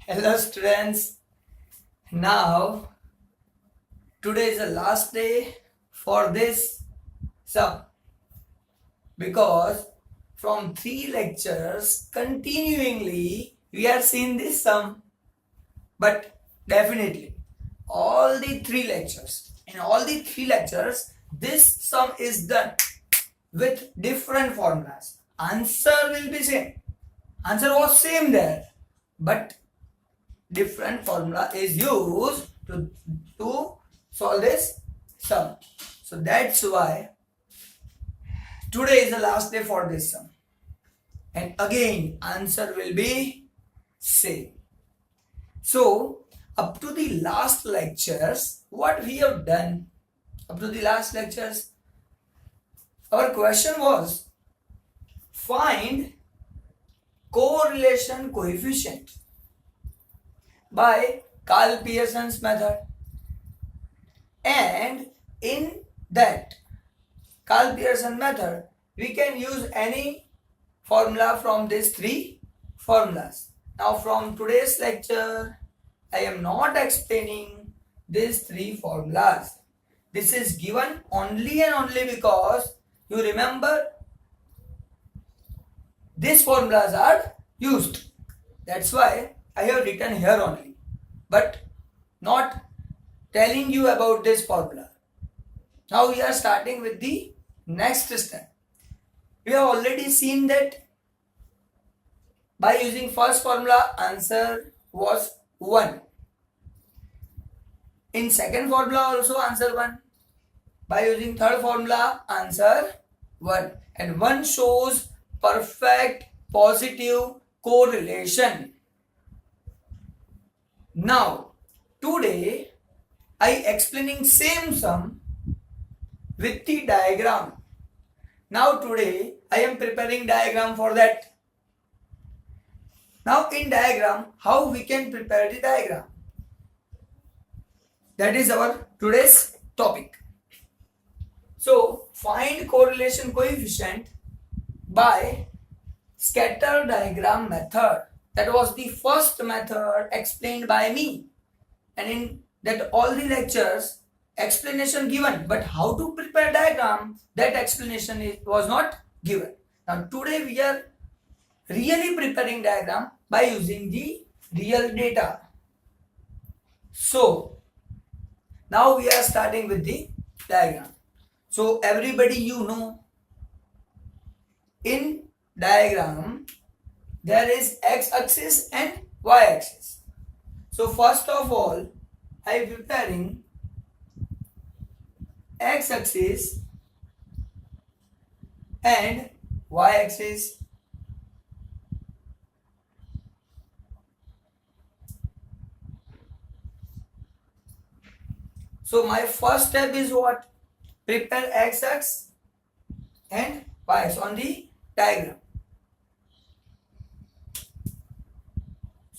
Hello students. Now today is the last day for this sum because from 3 lectures continuingly we are seeing this sum, but definitely all the 3 lectures in all the 3 lectures this sum is done with different formulas. Answer will be same. Answer was same there, but different formula is used to solve this sum. So that's why today is the last day for this sum. And again, answer will be same. So up to the last lectures, what we have done, up to the last lectures, our question was find correlation coefficient by Karl Pearson's method. And in that Karl Pearson method, we can use any formula from these 3 formulas. Now from today's lecture, I am not explaining these 3 formulas. This is given only and only because you remember these formulas are used. That's why I have written here only, but not telling you about this formula. Now we are starting with the next step. We have already seen that by using first formula answer was 1. In second formula also answer 1. By using third formula answer 1. And 1 shows perfect positive correlation. Now today I explaining same sum with the diagram. Now today I am preparing diagram for that. Now in diagram, how we can prepare the diagram? That is our today's topic. So find correlation coefficient by scatter diagram method. That was the first method explained by me. And in that all the lectures explanation given, but how to prepare diagram, that explanation was not given. Now today we are really preparing diagram by using the real data. So now we are starting with the diagram. So everybody, you know, in diagram there is x-axis and y-axis. So first of all I am preparing x-axis and y-axis. So my first step is what? Prepare x-axis and y-axis on the diagram.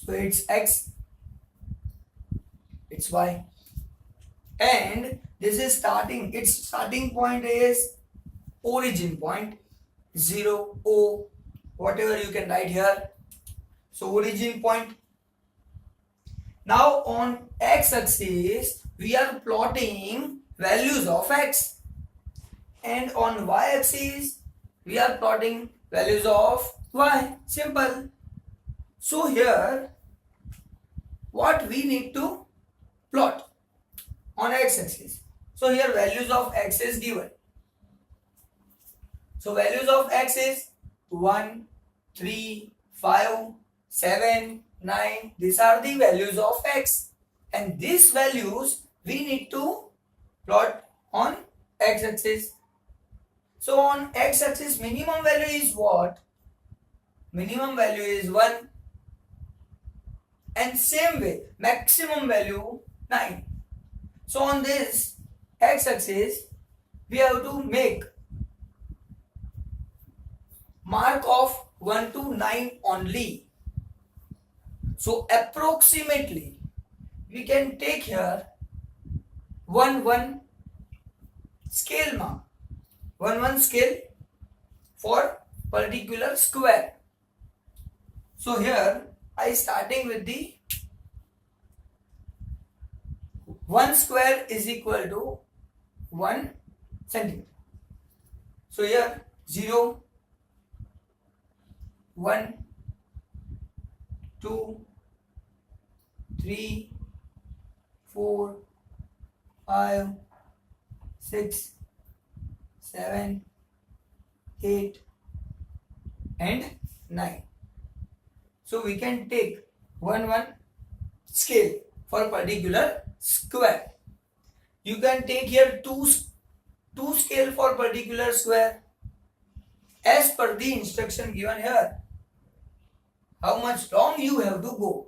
So it's x, it's y, and this is starting, its starting point is origin point 0, O, whatever you can write here. So origin point. Now on x-axis we are plotting values of x, and on y-axis we are plotting values of y. Simple. So here what we need to plot on x-axis. So here values of x is given. So values of x is 1, 3, 5, 7, 9. These are the values of x, and these values we need to plot on x-axis. So on x-axis minimum value is what? Minimum value is 1, and same way maximum value 9. So on this x-axis we have to make mark of 1 to 9 only. So approximately we can take here 1 scale mark, 1 scale for particular square. So here I starting with the 1 square is equal to 1 centimeter. So here 0, 1, 2, 3, 4, 5, 6, 7, 8 and 9. So we can take 1 scale for particular square. You can take here 2 scale for particular square as per the instruction given here. How much long you have to go?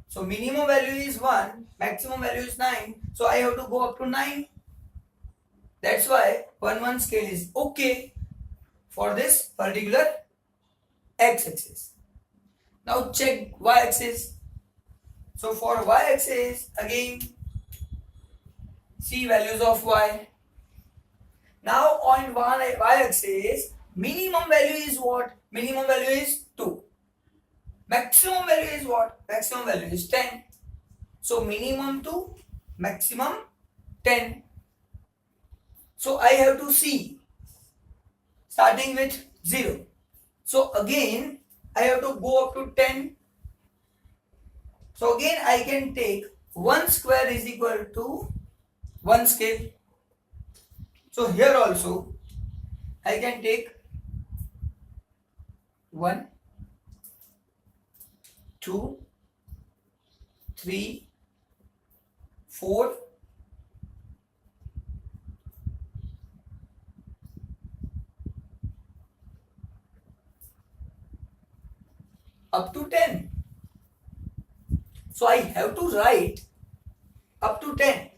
So minimum value is 1, maximum value is 9. So I have to go up to 9. That's why 1 scale is okay for this particular x-axis. Now check y-axis. So for y-axis, again see values of y. Now on y-axis, minimum value is what? Minimum value is 2. Maximum value is what? Maximum value is 10. So minimum 2, maximum 10. So I have to see starting with 0. So again I have to go up to 10. So again I can take 1 square is equal to 1 scale. So here also I can take 1, 2, 3, 4, up to 10. So I have to write up to 10.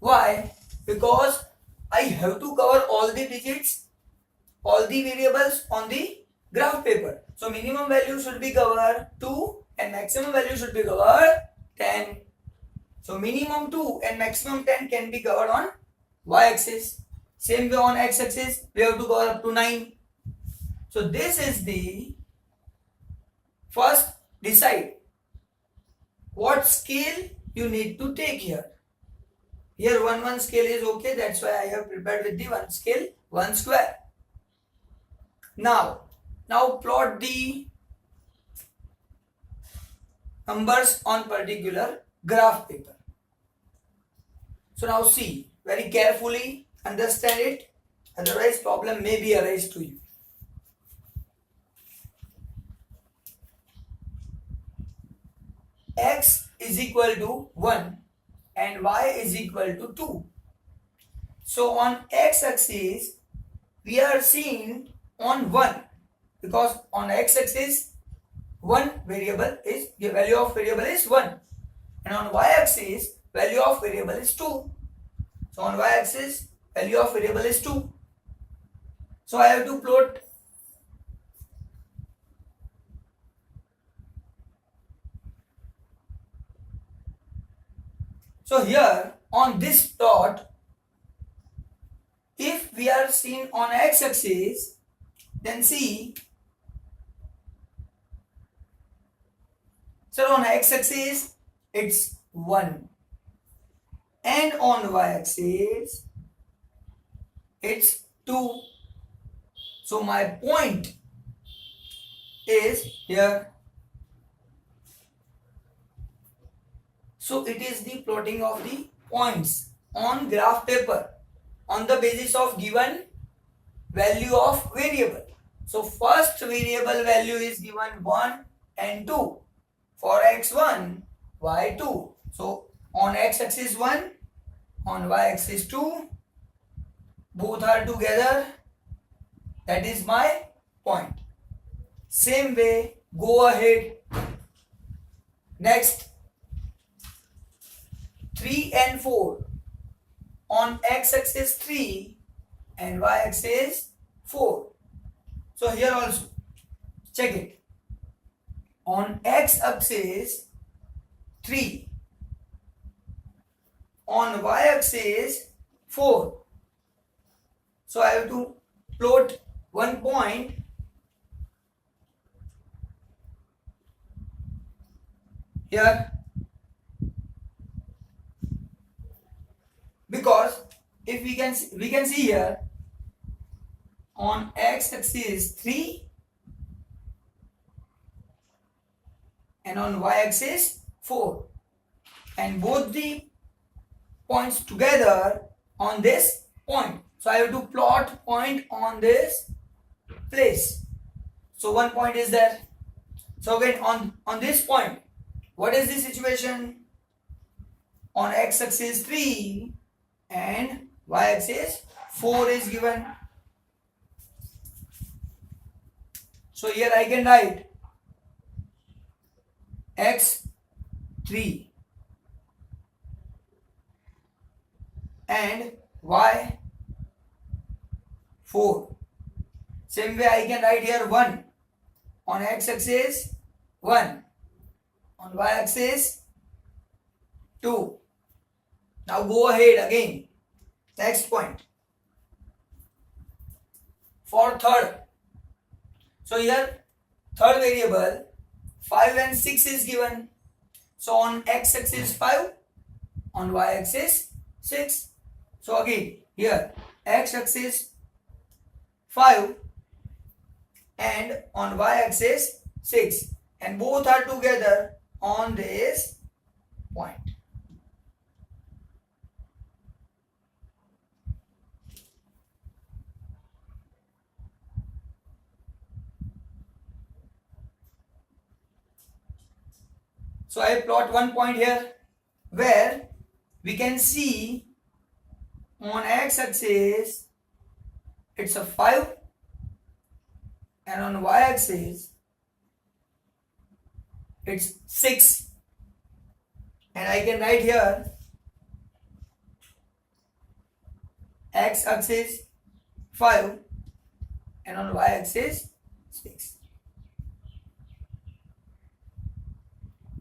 Why? Because I have to cover all the digits, all the variables on the graph paper. So minimum value should be covered 2 and maximum value should be covered 10. So minimum 2 and maximum 10 can be covered on y-axis. Same way on x-axis, we have to cover up to 9. So this is the first decide what scale you need to take here. Here 1 scale is okay, that's why I have prepared with the 1 scale, 1 square. Now plot the numbers on particular graph paper. So now see very carefully, understand it, otherwise problem may be arise to you. X is equal to 1 and y is equal to 2. So on x-axis we are seeing on 1 because on x-axis one variable is the value of variable is 1 and on y-axis value of variable is 2. So on y-axis value of variable is 2. So I have to plot so here on this dot, if we are seeing on x-axis, then see, so on x-axis it's 1 and on y-axis it's 2. So my point is here. So it is the plotting of the points on graph paper on the basis of given value of variable. So first variable value is given 1 and 2 for x1, y2. So on x-axis 1, on y-axis 2, both are together. That is my point. Same way, go ahead. Next, 3 and 4. On x-axis 3 and y-axis 4. So here also, check it. On x-axis 3. On y-axis 4. So I have to plot one point here, because if we can see here on x axis 3 and on y axis 4, and both the points together on this point. So I have to plot point on this place. So one point is there. So again on this point, what is the situation? On x axis 3 and y axis 4 is given. So here I can write x3 and y4. Same way I can write here 1 on x axis 1, on y axis 2. Now go ahead again. Next point. For third. So here third variable 5 and 6 is given. So on x axis 5, on y axis 6. So again here x axis 5 and on y axis 6, and both are together on this point. So I plot one point here where we can see on x axis it's a 5 and on y axis it's 6, and I can write here x axis 5 and on y axis 6.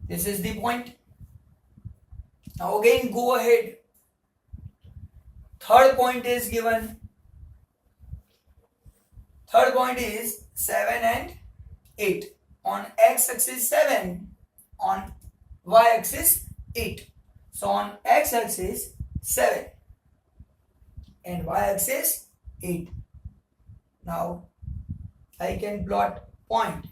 This is the point. Now again go ahead. Third point is given. Third point is 7 and 8. On x axis 7, on y axis 8. So on x axis 7 and y axis 8. Now I can plot point.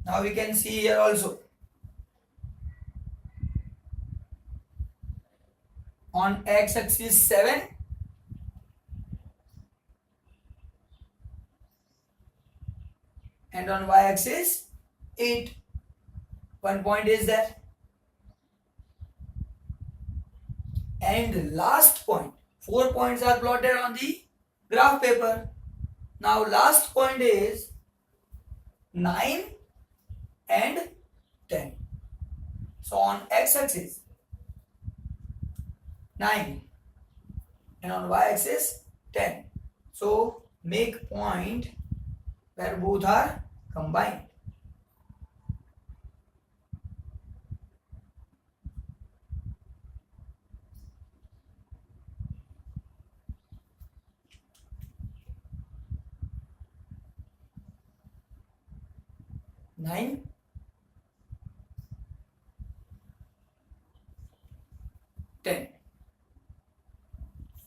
Now we can see here also. On x axis 7 and on y axis 8. One point is there. And last point, 4 points are plotted on the graph paper. Now last point is 9 and 10. So on x axis 9 and on y axis 10. So make point where both are combined. Nine, 10.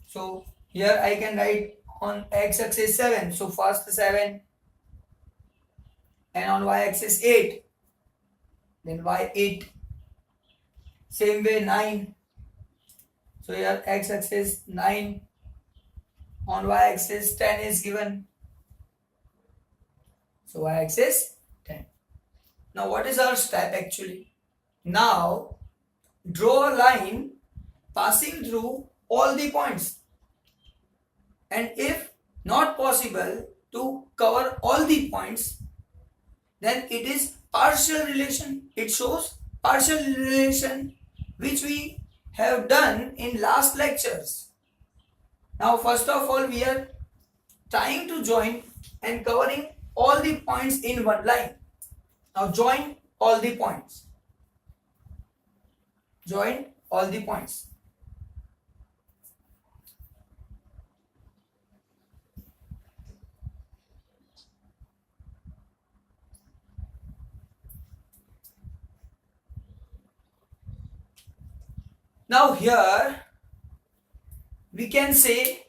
So here I can write on x axis 7. So first 7 and on y axis 8. Then y 8. Same way 9. So here x axis 9, on y axis 10 is given. So y axis 10. Now what is our step actually? Now draw a line passing through all the points. And if not possible to cover all the points, then it is partial relation. It shows partial relation which we have done in last lectures. Now first of all we are trying to join and covering all the points in one line. Now join all the points. Join all the points. Now here we can say,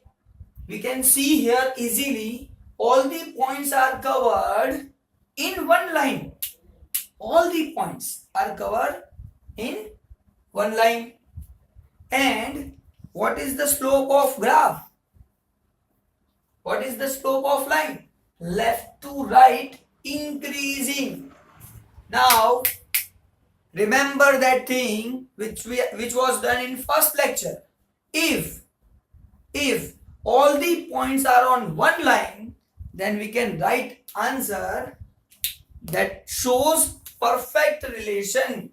we can see here easily all the points are covered in one line. All the points are covered in one line. And what is the slope of graph? What is the slope of line? Left to right increasing. Now remember that thing which was done in first lecture. If all the points are on one line, then we can write answer that shows perfect relation.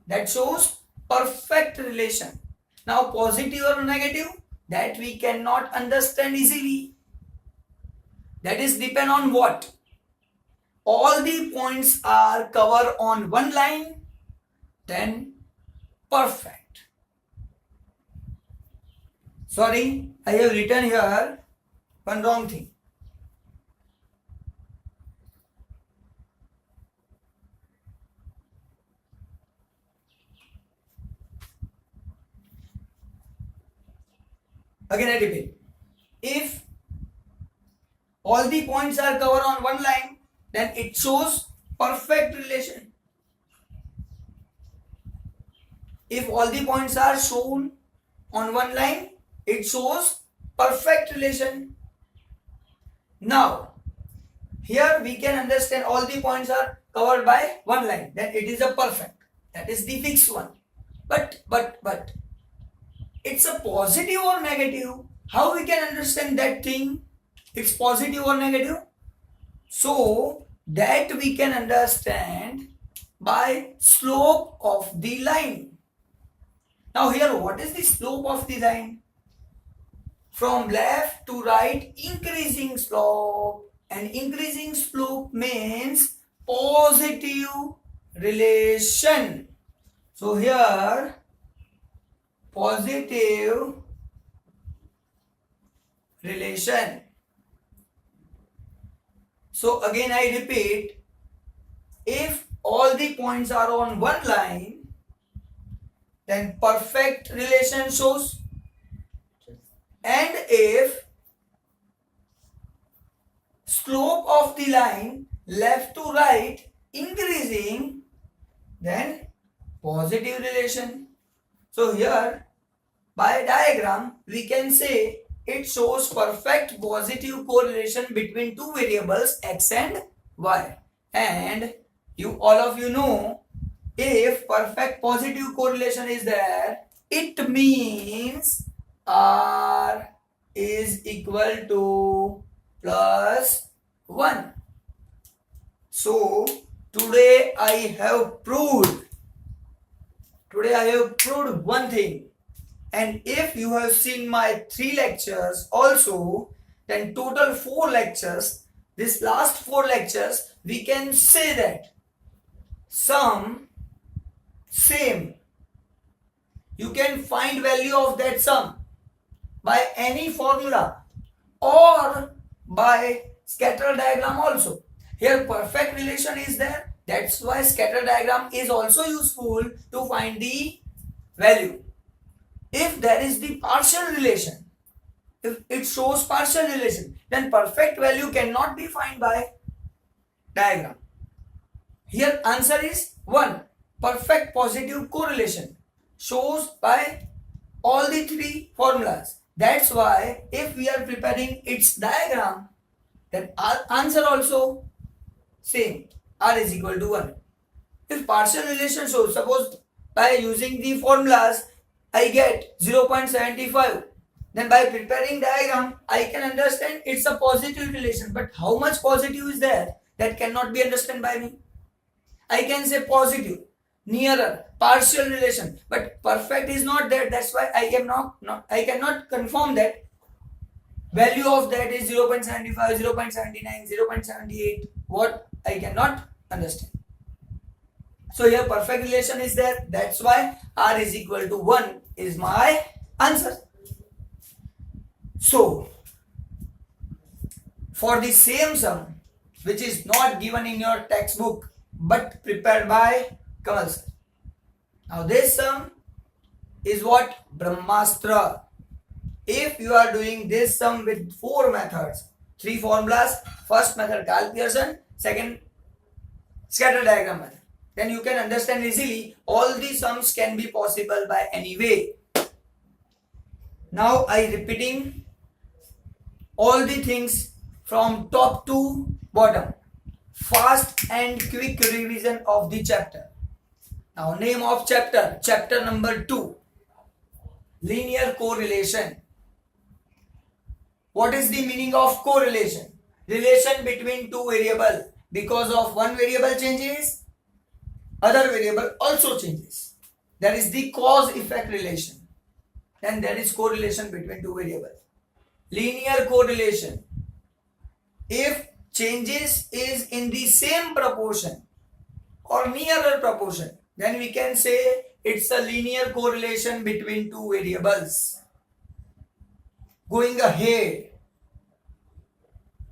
That shows perfect relation. Now positive or negative, that we cannot understand easily. That is depend on what? All the points are covered on one line, then perfect. Sorry, I have written here one wrong thing. Again I repeat. If all the points are covered on one line, then it shows perfect relation. If all the points are shown on one line, it shows perfect relation. Now, here we can understand all the points are covered by one line, then it is a perfect. That is the fixed one. But it's a positive or negative. How we can understand that thing? It's positive or negative? So that we can understand by slope of the line. Now here, what is the slope of the line? From left to right, increasing slope. And increasing slope means positive relation. So here, positive relation. So again I repeat, if all the points are on one line, then perfect relation shows. And if slope of the line left to right increasing, then positive relation. So here by diagram we can say it shows perfect positive correlation between two variables x and y. And all of you know, if perfect positive correlation is there, it means r is equal to plus 1. So today I have proved one thing. And if you have seen my 3 lectures also, then total 4 lectures, this last 4 lectures, we can say that sum same. You can find value of that sum by any formula or by scatter diagram also. Here perfect relation is there. That's why scatter diagram is also useful to find the value. If there is the partial relation, if it shows partial relation, then perfect value cannot be found by diagram. Here answer is 1. Perfect positive correlation shows by all the 3 formulas. That's why if we are preparing its diagram, then our answer also same, r is equal to 1. If partial relation shows, suppose by using the formulas I get 0.75, then by preparing diagram I can understand it's a positive relation. But how much positive is there, that cannot be understood by me. I can say positive, nearer, partial relation, but perfect is not there. That's why I cannot confirm that value of that is 0.75, 0.79, 0.78. What I cannot understand. So here perfect relation is there. That's why r is equal to 1 is my answer. So for the same sum which is not given in your textbook but prepared by Kamal sir. Now this sum is what? Brahmastra. If you are doing this sum with 4 methods, 3 formulas, first method Karl Pearson, second scatter diagram method, then you can understand easily all the sums can be possible by any way. Now I repeating all the things from top to bottom. Fast and quick revision of the chapter. Now name of chapter, chapter number 2, linear correlation. What is the meaning of correlation? Relation between two variables. Because of one variable changes, other variable also changes. That is the cause-effect relation. Then there is correlation between two variables. Linear correlation. If changes is in the same proportion or nearer proportion, then we can say it's a linear correlation between two variables. Going ahead,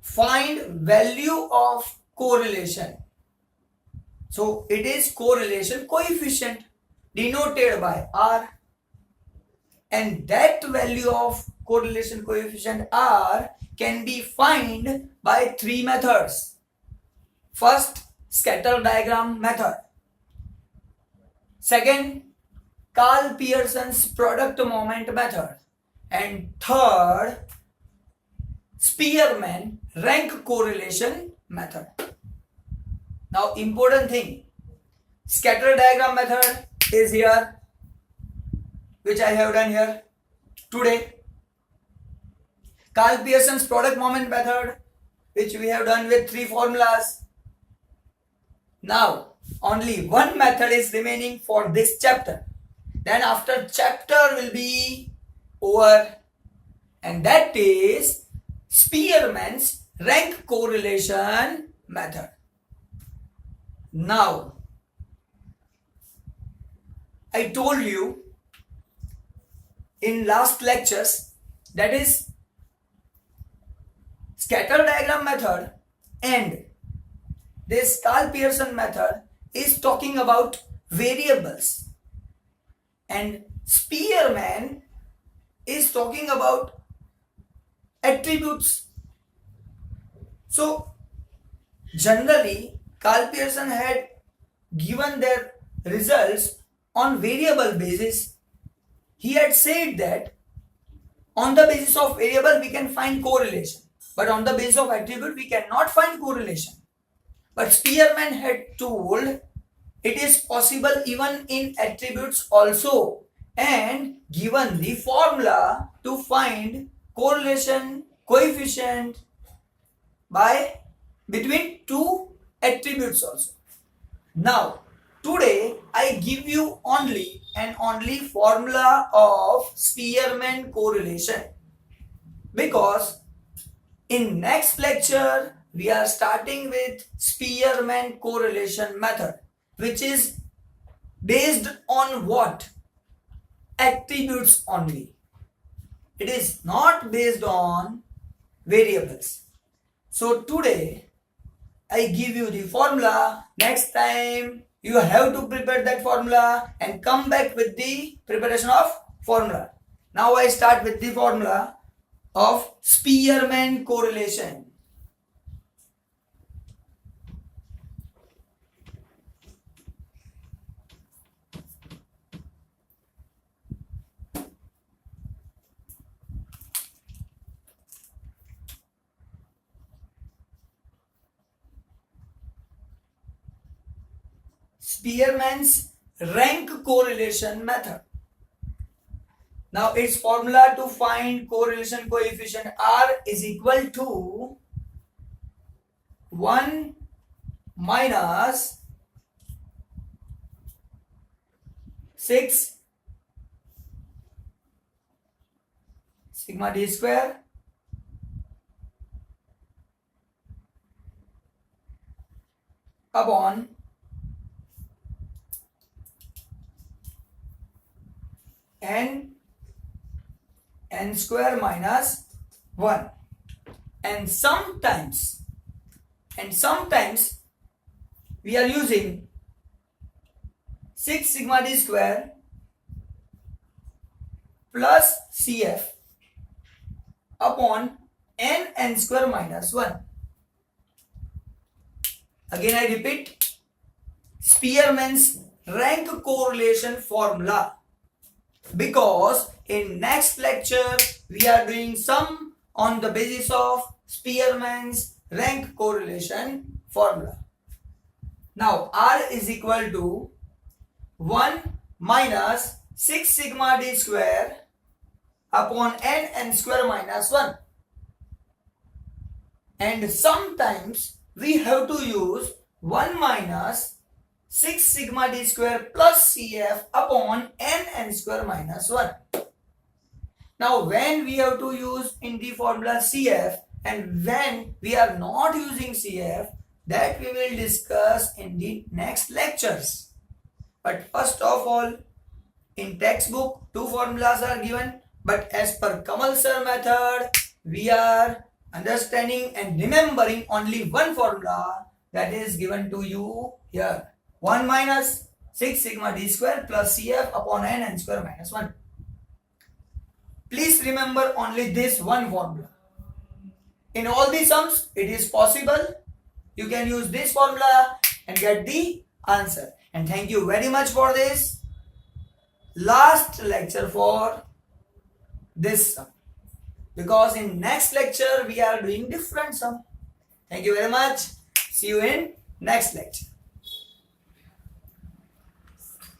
find value of correlation. So it is correlation coefficient denoted by R, and that value of correlation coefficient R can be found by 3 methods. First, scatter diagram method. Second, Karl Pearson's product moment method. And third, Spearman rank correlation method. Now important thing, scatter diagram method is here, which I have done here today. Karl Pearson's product moment method, which we have done with 3 formulas. Now only one method is remaining for this chapter. Then after chapter will be over, and that is Spearman's rank correlation method. Now I told you in last lectures, that is scatter diagram method and this Karl Pearson method is talking about variables, and Spearman is talking about attributes. So generally Karl Pearson had given their results on variable basis. He had said that on the basis of variable we can find correlation, but on the basis of attribute we cannot find correlation. But Spearman had told it is possible even in attributes also, and given the formula to find correlation coefficient by between two attributes also. Now today I give you only and only formula of Spearman correlation, because in next lecture we are starting with Spearman correlation method, which is based on what? Attributes only. It is not based on variables. So today I give you the formula. Next time you have to prepare that formula and come back with the preparation of formula. Now I start with the formula of Spearman correlation. Spearman's rank correlation method. Now its formula to find correlation coefficient R is equal to 1 minus 6 sigma d square upon n square minus 1. And sometimes we are using 6 sigma d square plus CF upon n square minus 1. Again I repeat, Spearman's rank correlation formula, because in next lecture we are doing sum on the basis of Spearman's rank correlation formula. Now R is equal to 1 minus 6 sigma d square upon n square minus 1. And sometimes we have to use 1 minus 6 sigma d square plus CF upon n square minus 1. Now when we have to use in the formula CF and when we are not using CF, that we will discuss in the next lectures. But first of all, in textbook 2 formulas are given, but as per Kamal sir method, we are understanding and remembering only one formula that is given to you here. 1 minus 6 sigma d square plus CF upon n square minus 1. Please remember only this one formula. In all the sums, it is possible. You can use this formula and get the answer. And thank you very much for this last lecture for this sum. Because in next lecture, we are doing different sum. Thank you very much. See you in next lecture.